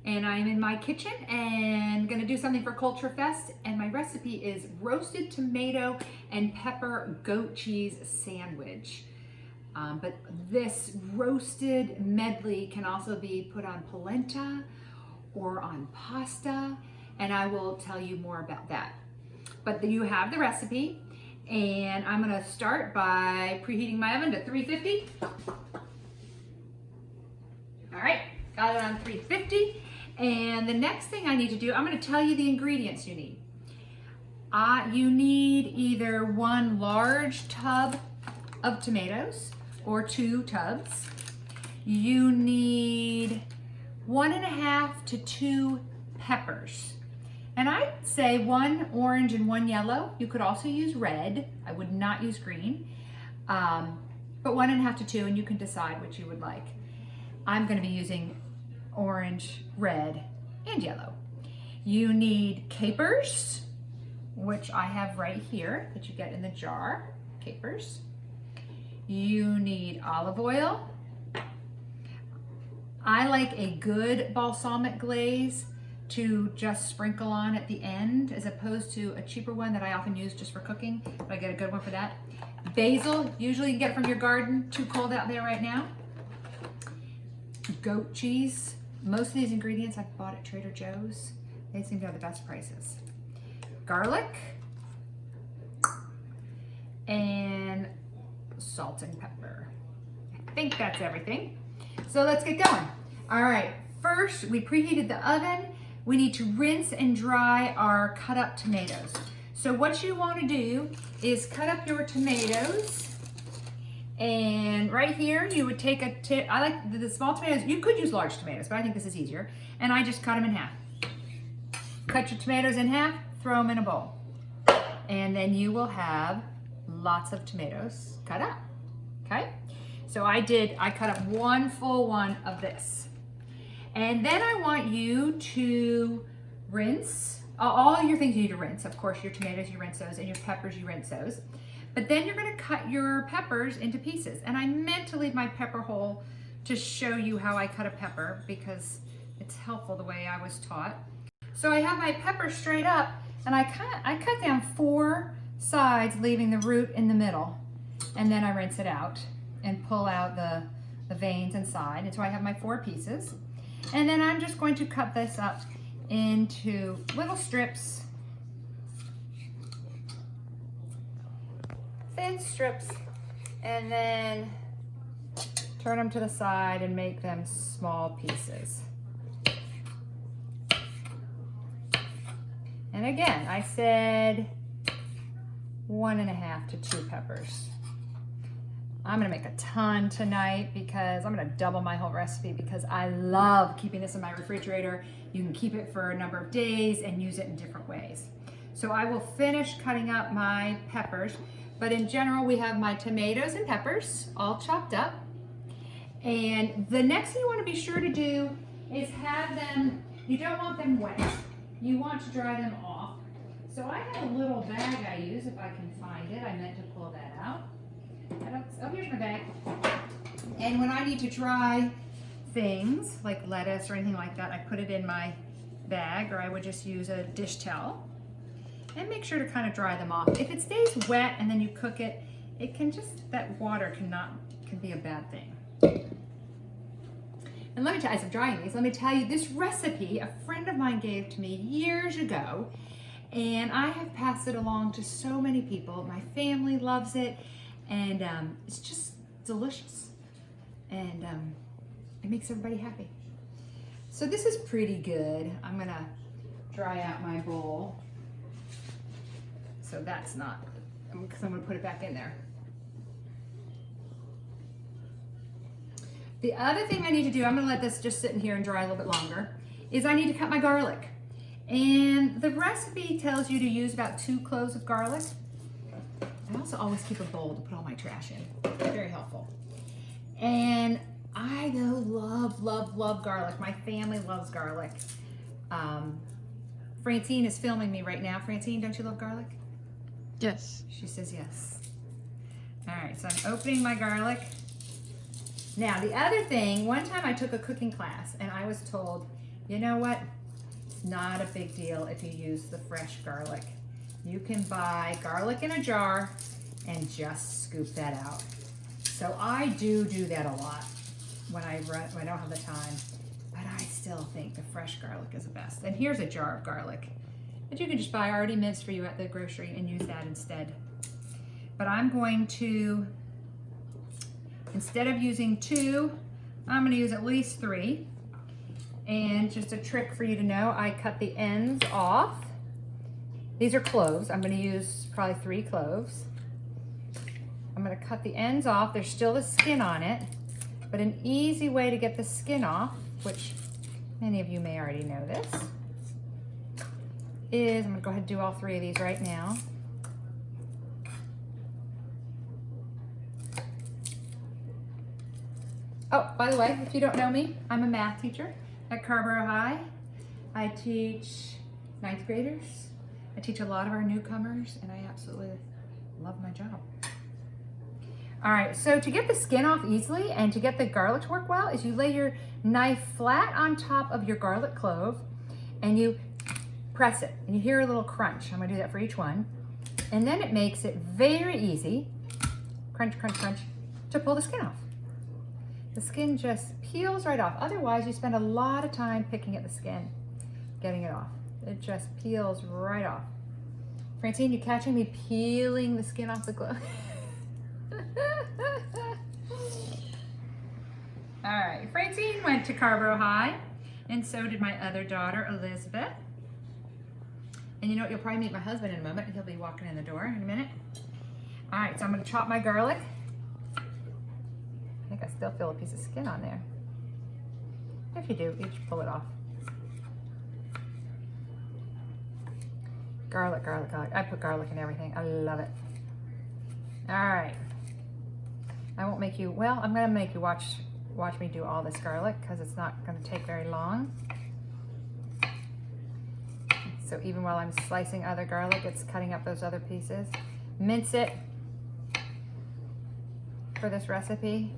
and I'm in my kitchen and gonna do something for Culture Fest, and my recipe is roasted tomato and pepper goat cheese sandwich. But this roasted medley can also be put on polenta or on pasta, and I will tell you more about that. But you have the recipe, and I'm gonna start by preheating my oven to 350. All right, got it on 350. And the next thing I need to do, I'm gonna tell you the ingredients you need. You need either one large tub of tomatoes or 2 tubs. You need 1.5 to 2 peppers. And I'd say 1 orange and 1 yellow. You could also use red. I would not use green. But 1.5 to 2, and you can decide what you would like. I'm gonna be using orange, red, and yellow. You need capers, which I have right here that you get in the jar, capers. You need olive oil. I like a good balsamic glaze to just sprinkle on at the end, as opposed to a cheaper one that I often use just for cooking, but I get a good one for that. Basil, usually you can get it from your garden, too cold out there right now. Goat cheese. Most of these ingredients I've bought at Trader Joe's. They seem to have the best prices. Garlic. And salt and pepper. I think that's everything. So let's get going. All right, first we preheated the oven. We need to rinse and dry our cut up tomatoes. So what you want to do is cut up your tomatoes, and right here you would take I like the small tomatoes. You could use large tomatoes, but I think this is easier. And I just cut them in half. Cut your tomatoes in half, throw them in a bowl. And then you will have lots of tomatoes cut up, okay? So I cut up 1 full one of this. And then I want you to rinse all your things you need to rinse. Of course, your tomatoes, you rinse those, and your peppers, you rinse those. But then you're gonna cut your peppers into pieces. And I meant to leave my pepper whole to show you how I cut a pepper, because it's helpful the way I was taught. So I have my pepper straight up, and I cut down 4 sides, leaving the root in the middle. And then I rinse it out and pull out the veins inside. And so I have my 4 pieces. And then I'm just going to cut this up into little strips, thin strips, and then turn them to the side and make them small pieces. And again, I said 1.5 to 2 peppers. I'm gonna make a ton tonight because I'm gonna double my whole recipe, because I love keeping this in my refrigerator. You can keep it for a number of days and use it in different ways. So I will finish cutting up my peppers, but in general, we have my tomatoes and peppers all chopped up. And the next thing you wanna be sure to do is have them, you don't want them wet. You want to dry them off. So I have a little bag I use, if I can find it. I meant to pull that out. Oh, here's my bag. And when I need to dry things like lettuce or anything like that, I put it in my bag, or I would just use a dish towel. And make sure to kind of dry them off. If it stays wet and then you cook it, it can just, that water can be a bad thing. And let me tell you, as I'm drying these, let me tell you this recipe a friend of mine gave to me years ago, and I have passed it along to so many people. My family loves it, and it's just delicious, and it makes everybody happy. So this is pretty good. I'm gonna dry out my bowl. So that's not, because I'm gonna put it back in there. The other thing I need to do, I'm gonna let this just sit in here and dry a little bit longer, is I need to cut my garlic. And the recipe tells you to use about 2 cloves of garlic. I also always keep a bowl to put all my trash in. Very helpful. And I love garlic. My family loves garlic. Francine is filming me right now. Francine, don't you love garlic? Yes. She says yes. All right, so I'm opening my garlic. Now, the other thing, one time I took a cooking class and I was told You know what? It's not a big deal if you use the fresh garlic. You can buy garlic in a jar and just scoop that out. So I do that a lot when I don't have the time, but I still think the fresh garlic is the best. And here's a jar of garlic that you can just buy already minced for you at the grocery and use that instead. But I'm going to, instead of using 2, I'm going to use at least 3. And just a trick for you to know, I cut the ends off. These are cloves. I'm going to use probably 3 cloves. I'm going to cut the ends off. There's still the skin on it, but an easy way to get the skin off, which many of you may already know this, is I'm going to go ahead and do all 3 of these right now. Oh, by the way, if you don't know me, I'm a math teacher at Carborough High. I teach 9th graders. I teach a lot of our newcomers, and I absolutely love my job. All right, so to get the skin off easily and to get the garlic to work well is you lay your knife flat on top of your garlic clove and you press it. And you hear a little crunch. I'm gonna do that for each one. And then it makes it very easy, crunch, crunch, crunch, to pull the skin off. The skin just peels right off. Otherwise, you spend a lot of time picking at the skin, getting it off. It just peels right off. Francine, you catching me peeling the skin off the glove? All right, Francine went to Carborough High, and so did my other daughter, Elizabeth. And you know what, you'll probably meet my husband in a moment. He'll be walking in the door in a minute. All right, so I'm gonna chop my garlic. I think I still feel a piece of skin on there. If you do, you just pull it off. Garlic, garlic, garlic. I put garlic in everything. I love it. All right. I won't make you, well, I'm gonna make you watch me do all this garlic because it's not gonna take very long. So even while I'm slicing other garlic, it's cutting up those other pieces. Mince it for this recipe.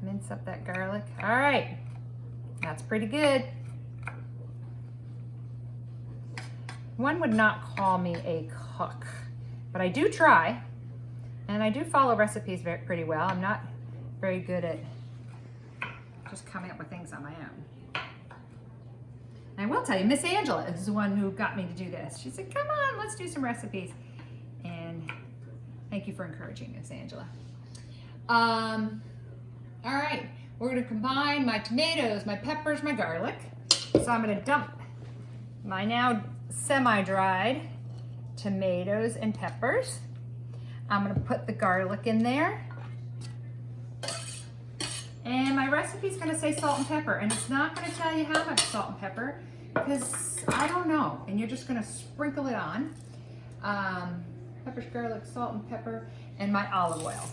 Mince up that garlic. All right, that's pretty good. One would not call me a cook, but I do try. And I do follow recipes pretty well. I'm not very good at just coming up with things on my own. And I will tell you, Miss Angela is the one who got me to do this. She said, come on, let's do some recipes. And thank you for encouraging Miss Angela. All right, we're gonna combine my tomatoes, my peppers, my garlic. So I'm gonna dump my now semi-dried tomatoes and peppers. I'm gonna put the garlic in there. And my recipe's gonna say salt and pepper, and it's not gonna tell you how much salt and pepper, because I don't know, and you're just gonna sprinkle it on. Peppers, garlic, salt and pepper, and my olive oil.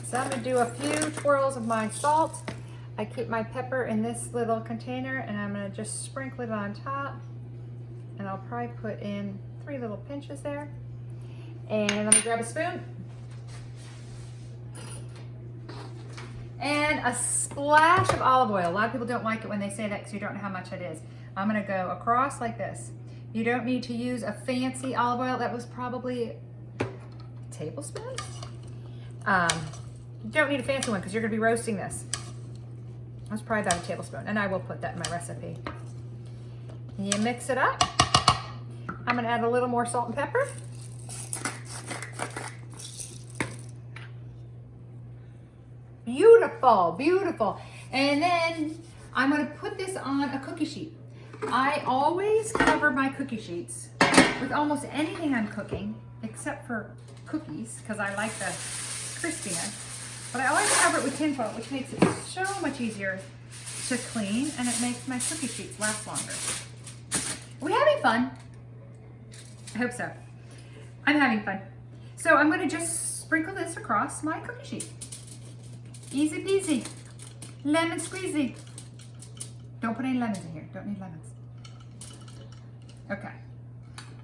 So I'm gonna do a few twirls of my salt. I keep my pepper in this little container, and I'm gonna just sprinkle it on top, and I'll probably put in 3 little pinches there. And let me grab a spoon. And a splash of olive oil. A lot of people don't like it when they say that because you don't know how much it is. I'm gonna go across like this. You don't need to use a fancy olive oil. That was probably a tablespoon. You don't need a fancy one because you're gonna be roasting this. That's probably about a tablespoon, and I will put that in my recipe. You mix it up. I'm gonna add a little more salt and pepper. Beautiful, beautiful. And then I'm gonna put this on a cookie sheet. I always cover my cookie sheets with almost anything I'm cooking, except for cookies, because I like the crispiness. But I always cover it with tin foil, which makes it so much easier to clean, and it makes my cookie sheets last longer. Are we having fun? I hope so. I'm having fun. So I'm gonna just sprinkle this across my cookie sheet. Easy peasy, lemon squeezy. Don't put any lemons in here, don't need lemons. Okay,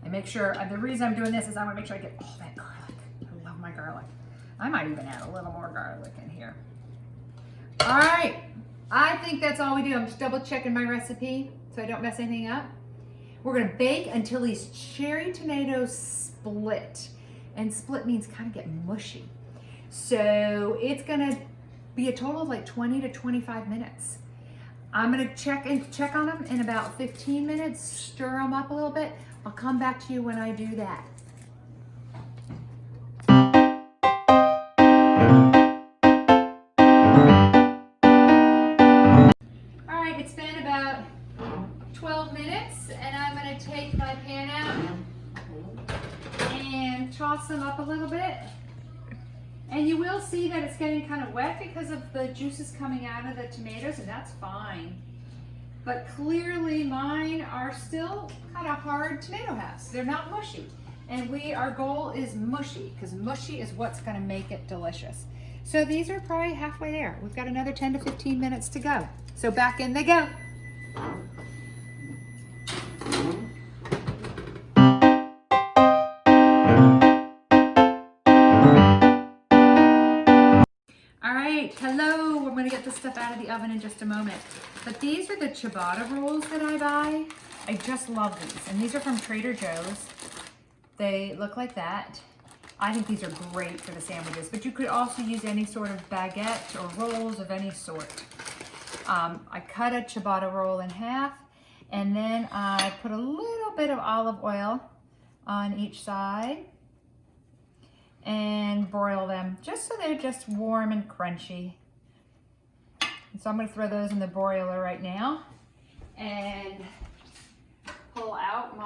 and make sure, the reason I'm doing this is I wanna make sure I get all that garlic. I love my garlic. I might even add a little more garlic in here. All right, I think that's all we do. I'm just double checking my recipe so I don't mess anything up. We're gonna bake until these cherry tomatoes split. And split means kind of get mushy. So it's gonna be a total of like 20 to 25 minutes. I'm gonna check on them in about 15 minutes, stir them up a little bit. I'll come back to you when I do that. All right, it's been about 12 minutes and I'm gonna take my pan out and toss them up a little bit. And you will see that it's getting kind of wet because of the juices coming out of the tomatoes, and that's fine. But clearly mine are still kind of hard tomato halves. They're not mushy. And our goal is mushy, because mushy is what's gonna make it delicious. So these are probably halfway there. We've got another 10 to 15 minutes to go. So back in they go. Hello, we're going to get this stuff out of the oven in just a moment. But these are the ciabatta rolls that I buy. I just love these. And these are from Trader Joe's. They look like that. I think these are great for the sandwiches, but you could also use any sort of baguette or rolls of any sort. I cut a ciabatta roll in half, and then I put a little bit of olive oil on each side and broil them just so they're just warm and crunchy. And so I'm going to throw those in the broiler right now and pull out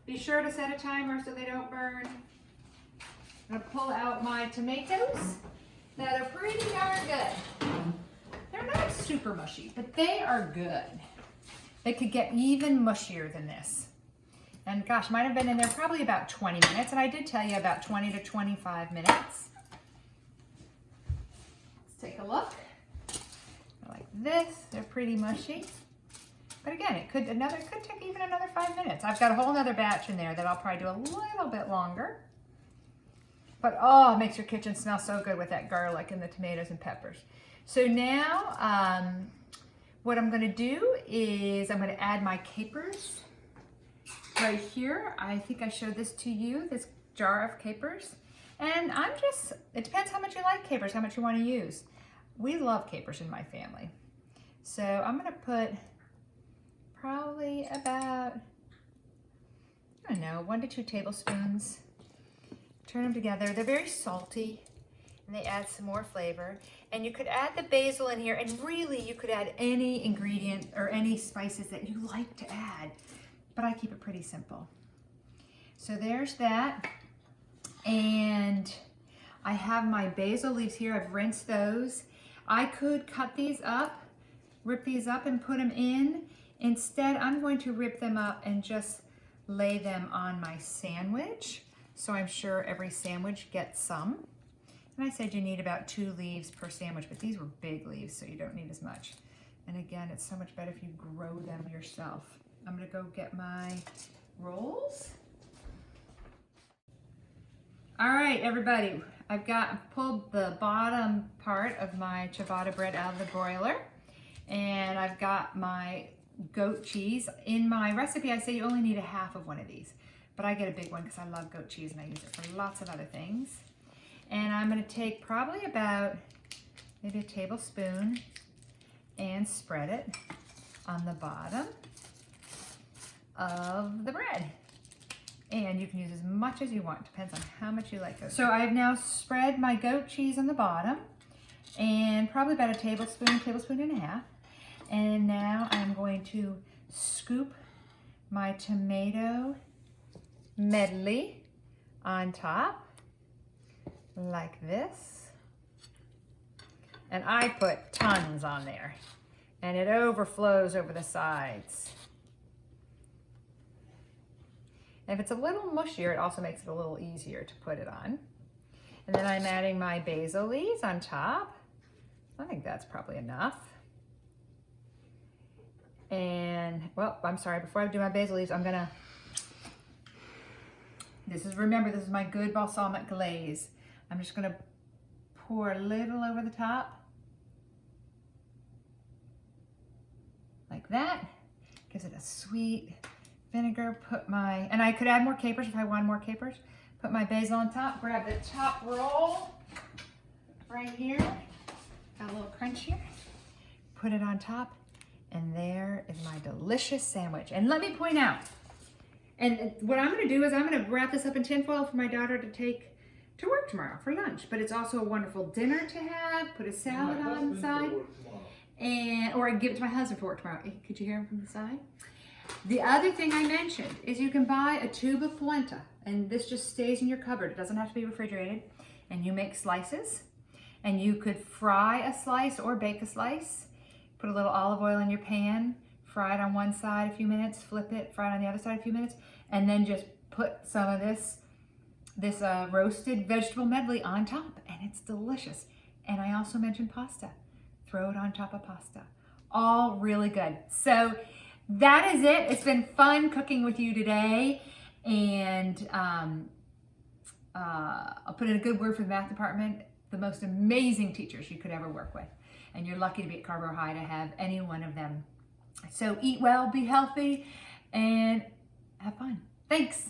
be sure to set a timer so they don't burn. I'm going to pull out my tomatoes that are pretty darn good. They're not super mushy, but they are good. They could get even mushier than this. And gosh, might have been in there probably about 20 minutes. And I did tell you about 20 to 25 minutes. Let's take a look. Like this, they're pretty mushy. But again, it could take even another 5 minutes. I've got a whole nother batch in there that I'll probably do a little bit longer. But oh, it makes your kitchen smell so good with that garlic and the tomatoes and peppers. So now, what I'm gonna do is I'm gonna add my capers. Right here, I think I showed this to you, this jar of capers. And it depends how much you like capers, how much you want to use. We love capers in my family. So I'm going to put probably about, I don't know, 1 to 2 tablespoons. Turn them together. They're very salty and they add some more flavor. And you could add the basil in here, and really you could add any ingredient or any spices that you like to add. But I keep it pretty simple. So there's that. And I have my basil leaves here. I've rinsed those. I could cut these up, rip these up and put them in. Instead, I'm going to rip them up and just lay them on my sandwich. So I'm sure every sandwich gets some. And I said you need about 2 leaves per sandwich, but these were big leaves, so you don't need as much. And again, it's so much better if you grow them yourself. I'm gonna go get my rolls. All right, everybody, I've pulled the bottom part of my ciabatta bread out of the broiler, and I've got my goat cheese. In my recipe, I say you only need a half of one of these, but I get a big one because I love goat cheese and I use it for lots of other things. And I'm gonna take probably about maybe a tablespoon and spread it on the bottom of the bread. And you can use as much as you want, depends on how much you like it. So I've now spread my goat cheese on the bottom and probably about a tablespoon, tablespoon and a half. And now I'm going to scoop my tomato medley on top like this. And I put tons on there and it overflows over the sides. And if it's a little mushier, it also makes it a little easier to put it on. And then I'm adding my basil leaves on top. I think that's probably enough. And, well, I'm sorry, before I do my basil leaves, remember, this is my good balsamic glaze. I'm just gonna pour a little over the top. like that. Gives it a sweet vinegar. And I could add more capers if I wanted more capers. Put my basil on top, grab the top roll right here. Got a little crunch here. Put it on top, and there is my delicious sandwich. And let me point out, and what I'm gonna do is I'm gonna wrap this up in tinfoil for my daughter to take to work tomorrow for lunch. But it's also a wonderful dinner to have. Put a salad on the side. Or I can give it to my husband for work tomorrow. Could you hear him from the side? The other thing I mentioned is you can buy a tube of polenta, and this just stays in your cupboard. It doesn't have to be refrigerated. And you make slices, and you could fry a slice or bake a slice. Put a little olive oil in your pan, fry it on one side a few minutes, flip it, fry it on the other side a few minutes, and then just put some of this roasted vegetable medley on top, and it's delicious. And I also mentioned pasta. Throw it on top of pasta. All really good. So that is it. It's been fun cooking with you today. And I'll put in a good word for the math department. The most amazing teachers you could ever work with. And you're lucky to be at Carver High to have any one of them. So eat well, be healthy, and have fun. Thanks.